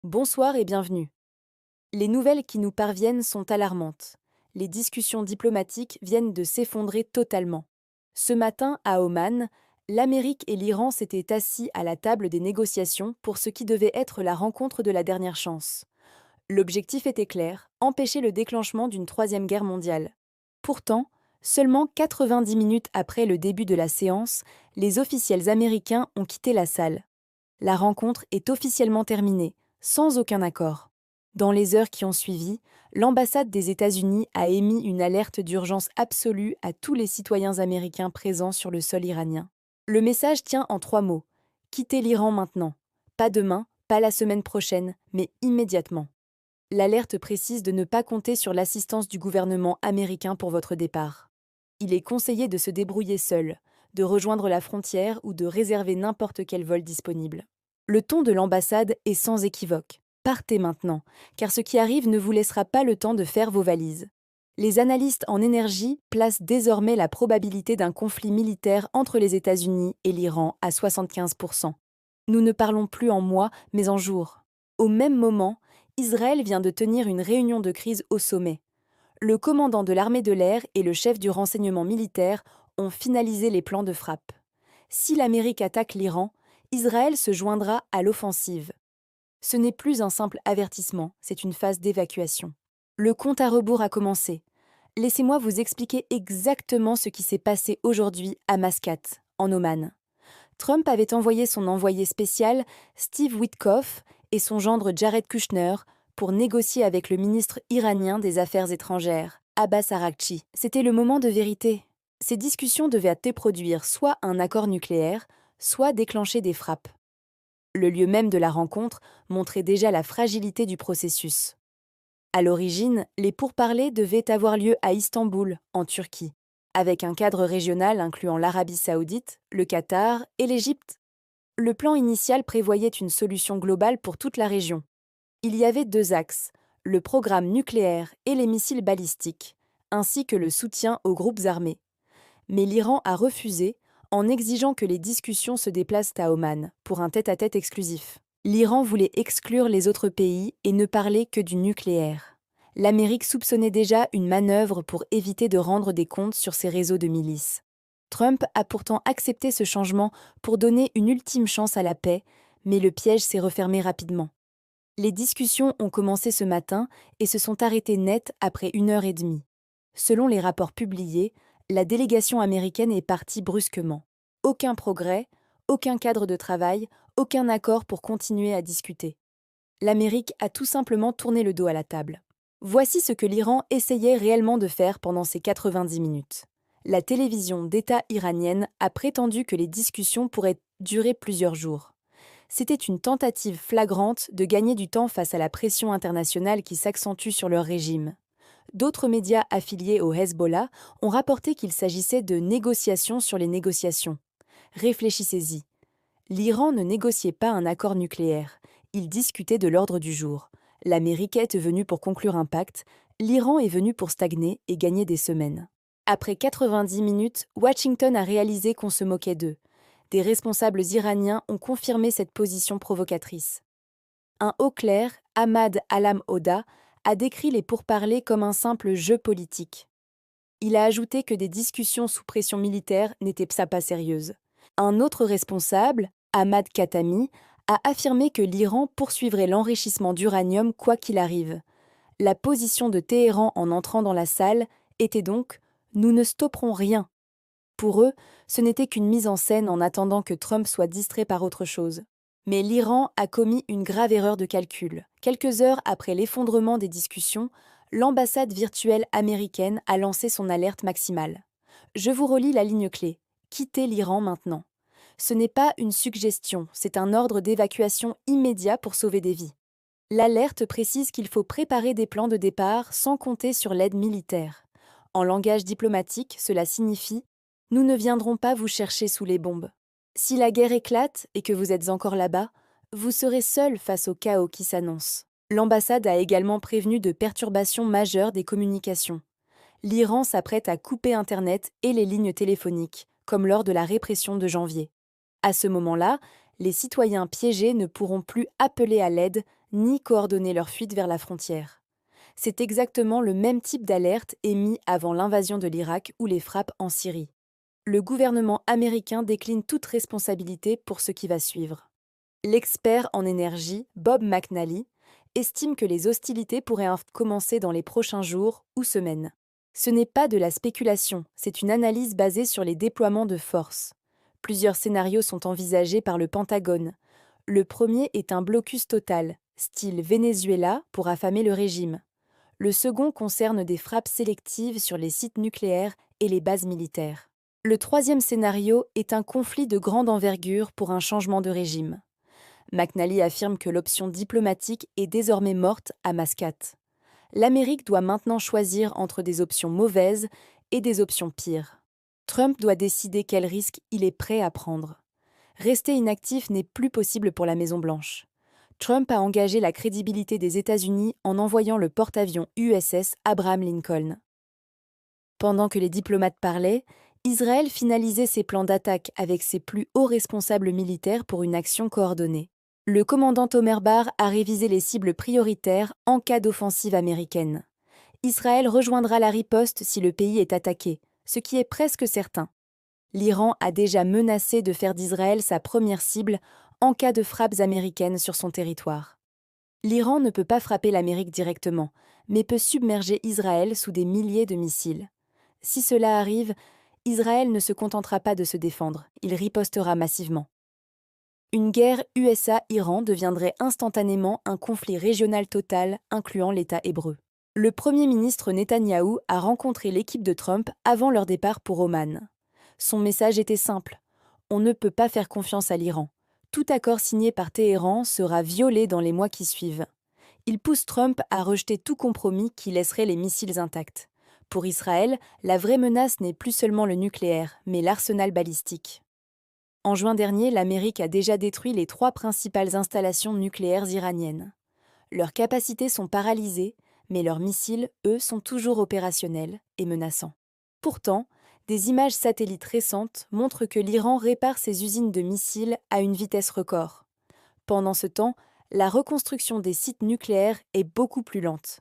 Bonsoir et bienvenue. Les nouvelles qui nous parviennent sont alarmantes. Les discussions diplomatiques viennent de s'effondrer totalement. Ce matin, à Oman, l'Amérique et l'Iran s'étaient assis à la table des négociations pour ce qui devait être la rencontre de la dernière chance. L'objectif était clair, empêcher le déclenchement d'une troisième guerre mondiale. Pourtant, seulement 90 minutes après le début de la séance, les officiels américains ont quitté la salle. La rencontre est officiellement terminée, sans aucun accord. Dans les heures qui ont suivi, l'ambassade des États-Unis a émis une alerte d'urgence absolue à tous les citoyens américains présents sur le sol iranien. Le message tient en 3 mots. Quittez l'Iran maintenant. Pas demain, pas la semaine prochaine, mais immédiatement. L'alerte précise de ne pas compter sur l'assistance du gouvernement américain pour votre départ. Il est conseillé de se débrouiller seul, de rejoindre la frontière ou de réserver n'importe quel vol disponible. Le ton de l'ambassade est sans équivoque. Partez maintenant, car ce qui arrive ne vous laissera pas le temps de faire vos valises. Les analystes en énergie placent désormais la probabilité d'un conflit militaire entre les États-Unis et l'Iran à 75%. Nous ne parlons plus en mois, mais en jours. Au même moment, Israël vient de tenir une réunion de crise au sommet. Le commandant de l'armée de l'air et le chef du renseignement militaire ont finalisé les plans de frappe. Si l'Amérique attaque l'Iran, Israël se joindra à l'offensive. Ce n'est plus un simple avertissement, c'est une phase d'évacuation. Le compte à rebours a commencé. Laissez-moi vous expliquer exactement ce qui s'est passé aujourd'hui à Mascate, en Oman. Trump avait envoyé son envoyé spécial, Steve Witkoff, et son gendre Jared Kushner pour négocier avec le ministre iranien des Affaires étrangères, Abbas Araghchi. C'était le moment de vérité. Ces discussions devaient produire soit un accord nucléaire, soit déclencher des frappes. Le lieu même de la rencontre montrait déjà la fragilité du processus. À l'origine, les pourparlers devaient avoir lieu à Istanbul, en Turquie, avec un cadre régional incluant l'Arabie saoudite, le Qatar et l'Égypte. Le plan initial prévoyait une solution globale pour toute la région. Il y avait 2 axes, le programme nucléaire et les missiles balistiques, ainsi que le soutien aux groupes armés. Mais l'Iran a refusé en exigeant que les discussions se déplacent à Oman pour un tête-à-tête exclusif. L'Iran voulait exclure les autres pays et ne parler que du nucléaire. L'Amérique soupçonnait déjà une manœuvre pour éviter de rendre des comptes sur ses réseaux de milices. Trump a pourtant accepté ce changement pour donner une ultime chance à la paix, mais le piège s'est refermé rapidement. Les discussions ont commencé ce matin et se sont arrêtées net après 1 heure et demie. Selon les rapports publiés, la délégation américaine est partie brusquement. Aucun progrès, aucun cadre de travail, aucun accord pour continuer à discuter. L'Amérique a tout simplement tourné le dos à la table. Voici ce que l'Iran essayait réellement de faire pendant ces 90 minutes. La télévision d'État iranienne a prétendu que les discussions pourraient durer plusieurs jours. C'était une tentative flagrante de gagner du temps face à la pression internationale qui s'accentue sur leur régime. D'autres médias affiliés au Hezbollah ont rapporté qu'il s'agissait de négociations sur les négociations. Réfléchissez-y. L'Iran ne négociait pas un accord nucléaire, il discutait de l'ordre du jour. L'Amérique est venue pour conclure un pacte, l'Iran est venu pour stagner et gagner des semaines. Après 90 minutes, Washington a réalisé qu'on se moquait d'eux. Des responsables iraniens ont confirmé cette position provocatrice. Un haut clerc, Ahmad Alam-Oda, a décrit les pourparlers comme un simple jeu politique. Il a ajouté que des discussions sous pression militaire n'étaient pas sérieuses. Un autre responsable, Ahmad Khatami, a affirmé que l'Iran poursuivrait l'enrichissement d'uranium quoi qu'il arrive. La position de Téhéran en entrant dans la salle était donc « Nous ne stopperons rien ». Pour eux, ce n'était qu'une mise en scène en attendant que Trump soit distrait par autre chose. Mais l'Iran a commis une grave erreur de calcul. Quelques heures après l'effondrement des discussions, l'ambassade virtuelle américaine a lancé son alerte maximale. Je vous relis la ligne clé. Quittez l'Iran maintenant. Ce n'est pas une suggestion, c'est un ordre d'évacuation immédiat pour sauver des vies. L'alerte précise qu'il faut préparer des plans de départ sans compter sur l'aide militaire. En langage diplomatique, cela signifie « Nous ne viendrons pas vous chercher sous les bombes ». Si la guerre éclate et que vous êtes encore là-bas, vous serez seul face au chaos qui s'annonce. L'ambassade a également prévenu de perturbations majeures des communications. L'Iran s'apprête à couper Internet et les lignes téléphoniques, comme lors de la répression de janvier. À ce moment-là, les citoyens piégés ne pourront plus appeler à l'aide ni coordonner leur fuite vers la frontière. C'est exactement le même type d'alerte émis avant l'invasion de l'Irak ou les frappes en Syrie. Le gouvernement américain décline toute responsabilité pour ce qui va suivre. L'expert en énergie, Bob McNally, estime que les hostilités pourraient commencer dans les prochains jours ou semaines. Ce n'est pas de la spéculation, c'est une analyse basée sur les déploiements de forces. Plusieurs scénarios sont envisagés par le Pentagone. Le premier est un blocus total, style Venezuela, pour affamer le régime. Le second concerne des frappes sélectives sur les sites nucléaires et les bases militaires. Le troisième scénario est un conflit de grande envergure pour un changement de régime. McNally affirme que l'option diplomatique est désormais morte à Mascate. L'Amérique doit maintenant choisir entre des options mauvaises et des options pires. Trump doit décider quel risque il est prêt à prendre. Rester inactif n'est plus possible pour la Maison-Blanche. Trump a engagé la crédibilité des États-Unis en envoyant le porte-avions USS Abraham Lincoln. Pendant que les diplomates parlaient, Israël finalisait ses plans d'attaque avec ses plus hauts responsables militaires pour une action coordonnée. Le commandant Omer Bar a révisé les cibles prioritaires en cas d'offensive américaine. Israël rejoindra la riposte si le pays est attaqué, ce qui est presque certain. L'Iran a déjà menacé de faire d'Israël sa première cible en cas de frappes américaines sur son territoire. L'Iran ne peut pas frapper l'Amérique directement, mais peut submerger Israël sous des milliers de missiles. Si cela arrive, Israël ne se contentera pas de se défendre, il ripostera massivement. Une guerre USA-Iran deviendrait instantanément un conflit régional total incluant l'État hébreu. Le Premier ministre Netanyahou a rencontré l'équipe de Trump avant leur départ pour Oman. Son message était simple : on ne peut pas faire confiance à l'Iran. Tout accord signé par Téhéran sera violé dans les mois qui suivent. Il pousse Trump à rejeter tout compromis qui laisserait les missiles intacts. Pour Israël, la vraie menace n'est plus seulement le nucléaire, mais l'arsenal balistique. En juin dernier, l'Amérique a déjà détruit les 3 principales installations nucléaires iraniennes. Leurs capacités sont paralysées, mais leurs missiles, eux, sont toujours opérationnels et menaçants. Pourtant, des images satellites récentes montrent que l'Iran répare ses usines de missiles à une vitesse record. Pendant ce temps, la reconstruction des sites nucléaires est beaucoup plus lente.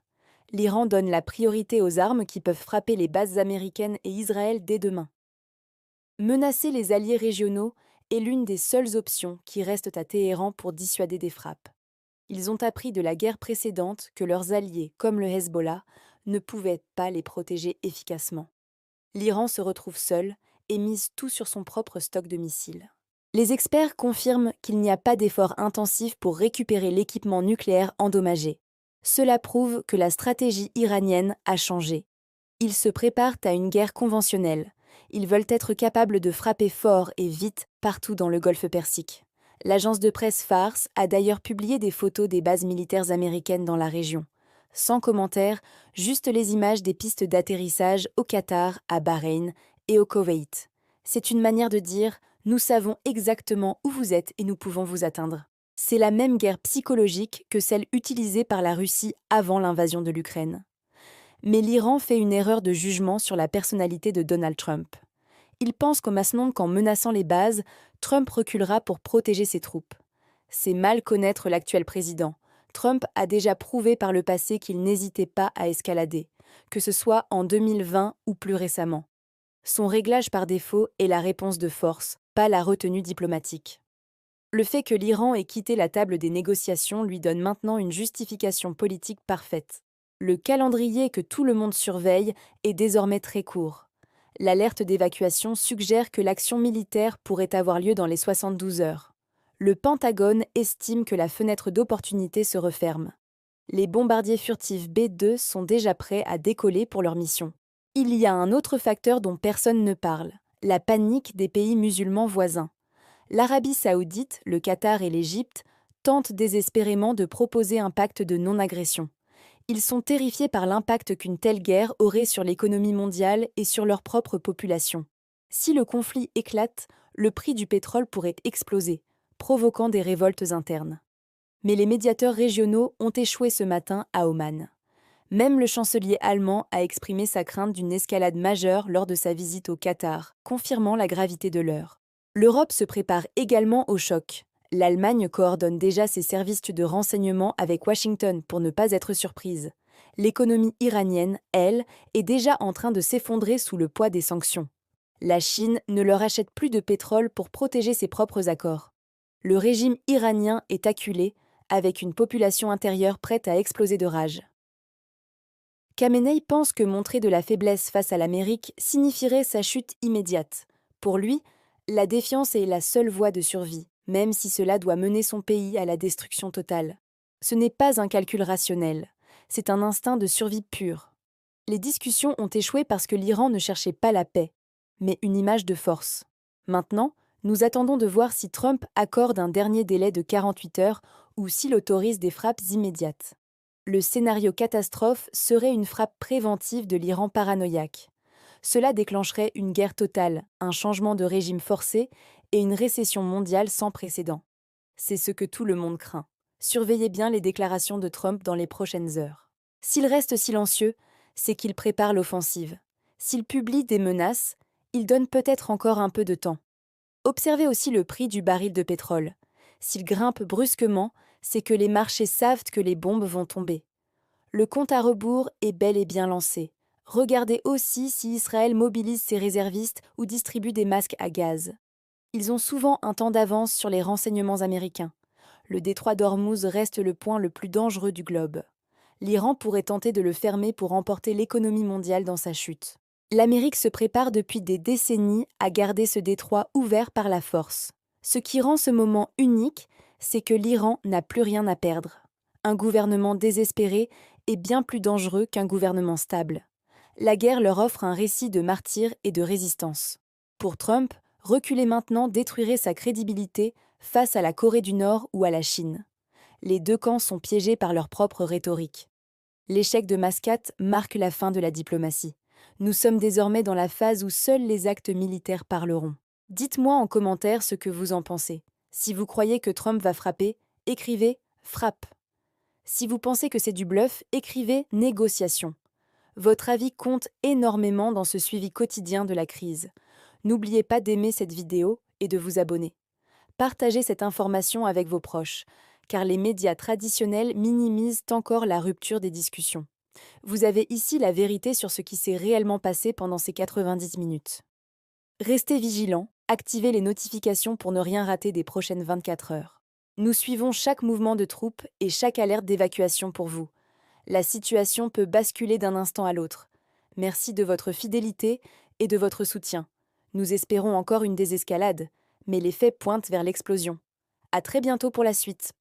L'Iran donne la priorité aux armes qui peuvent frapper les bases américaines et Israël dès demain. Menacer les alliés régionaux est l'une des seules options qui restent à Téhéran pour dissuader des frappes. Ils ont appris de la guerre précédente que leurs alliés, comme le Hezbollah, ne pouvaient pas les protéger efficacement. L'Iran se retrouve seul et mise tout sur son propre stock de missiles. Les experts confirment qu'il n'y a pas d'effort intensif pour récupérer l'équipement nucléaire endommagé. Cela prouve que la stratégie iranienne a changé. Ils se préparent à une guerre conventionnelle. Ils veulent être capables de frapper fort et vite partout dans le Golfe Persique. L'agence de presse Fars a d'ailleurs publié des photos des bases militaires américaines dans la région. Sans commentaire, juste les images des pistes d'atterrissage au Qatar, à Bahreïn et au Koweït. C'est une manière de dire « Nous savons exactement où vous êtes et nous pouvons vous atteindre ». C'est la même guerre psychologique que celle utilisée par la Russie avant l'invasion de l'Ukraine. Mais l'Iran fait une erreur de jugement sur la personnalité de Donald Trump. Il pense qu'en menaçant les bases, Trump reculera pour protéger ses troupes. C'est mal connaître l'actuel président. Trump a déjà prouvé par le passé qu'il n'hésitait pas à escalader, que ce soit en 2020 ou plus récemment. Son réglage par défaut est la réponse de force, pas la retenue diplomatique. Le fait que l'Iran ait quitté la table des négociations lui donne maintenant une justification politique parfaite. Le calendrier que tout le monde surveille est désormais très court. L'alerte d'évacuation suggère que l'action militaire pourrait avoir lieu dans les 72 heures. Le Pentagone estime que la fenêtre d'opportunité se referme. Les bombardiers furtifs B-2 sont déjà prêts à décoller pour leur mission. Il y a un autre facteur dont personne ne parle, la panique des pays musulmans voisins. L'Arabie saoudite, le Qatar et l'Égypte tentent désespérément de proposer un pacte de non-agression. Ils sont terrifiés par l'impact qu'une telle guerre aurait sur l'économie mondiale et sur leur propre population. Si le conflit éclate, le prix du pétrole pourrait exploser, provoquant des révoltes internes. Mais les médiateurs régionaux ont échoué ce matin à Oman. Même le chancelier allemand a exprimé sa crainte d'une escalade majeure lors de sa visite au Qatar, confirmant la gravité de l'heure. L'Europe se prépare également au choc. L'Allemagne coordonne déjà ses services de renseignement avec Washington pour ne pas être surprise. L'économie iranienne, elle, est déjà en train de s'effondrer sous le poids des sanctions. La Chine ne leur achète plus de pétrole pour protéger ses propres accords. Le régime iranien est acculé, avec une population intérieure prête à exploser de rage. Khamenei pense que montrer de la faiblesse face à l'Amérique signifierait sa chute immédiate. Pour lui, la défiance est la seule voie de survie, même si cela doit mener son pays à la destruction totale. Ce n'est pas un calcul rationnel, c'est un instinct de survie pur. Les discussions ont échoué parce que l'Iran ne cherchait pas la paix, mais une image de force. Maintenant, nous attendons de voir si Trump accorde un dernier délai de 48 heures ou s'il autorise des frappes immédiates. Le scénario catastrophe serait une frappe préventive de l'Iran paranoïaque. Cela déclencherait une guerre totale, un changement de régime forcé et une récession mondiale sans précédent. C'est ce que tout le monde craint. Surveillez bien les déclarations de Trump dans les prochaines heures. S'il reste silencieux, c'est qu'il prépare l'offensive. S'il publie des menaces, il donne peut-être encore un peu de temps. Observez aussi le prix du baril de pétrole. S'il grimpe brusquement, c'est que les marchés savent que les bombes vont tomber. Le compte à rebours est bel et bien lancé. Regardez aussi si Israël mobilise ses réservistes ou distribue des masques à gaz. Ils ont souvent un temps d'avance sur les renseignements américains. Le détroit d'Ormuz reste le point le plus dangereux du globe. L'Iran pourrait tenter de le fermer pour emporter l'économie mondiale dans sa chute. L'Amérique se prépare depuis des décennies à garder ce détroit ouvert par la force. Ce qui rend ce moment unique, c'est que l'Iran n'a plus rien à perdre. Un gouvernement désespéré est bien plus dangereux qu'un gouvernement stable. La guerre leur offre un récit de martyrs et de résistance. Pour Trump, reculer maintenant détruirait sa crédibilité face à la Corée du Nord ou à la Chine. Les deux camps sont piégés par leur propre rhétorique. L'échec de Mascate marque la fin de la diplomatie. Nous sommes désormais dans la phase où seuls les actes militaires parleront. Dites-moi en commentaire ce que vous en pensez. Si vous croyez que Trump va frapper, écrivez « frappe ». Si vous pensez que c'est du bluff, écrivez « négociation ». Votre avis compte énormément dans ce suivi quotidien de la crise. N'oubliez pas d'aimer cette vidéo et de vous abonner. Partagez cette information avec vos proches, car les médias traditionnels minimisent encore la rupture des discussions. Vous avez ici la vérité sur ce qui s'est réellement passé pendant ces 90 minutes. Restez vigilants, activez les notifications pour ne rien rater des prochaines 24 heures. Nous suivons chaque mouvement de troupes et chaque alerte d'évacuation pour vous. La situation peut basculer d'un instant à l'autre. Merci de votre fidélité et de votre soutien. Nous espérons encore une désescalade, mais les faits pointent vers l'explosion. À très bientôt pour la suite.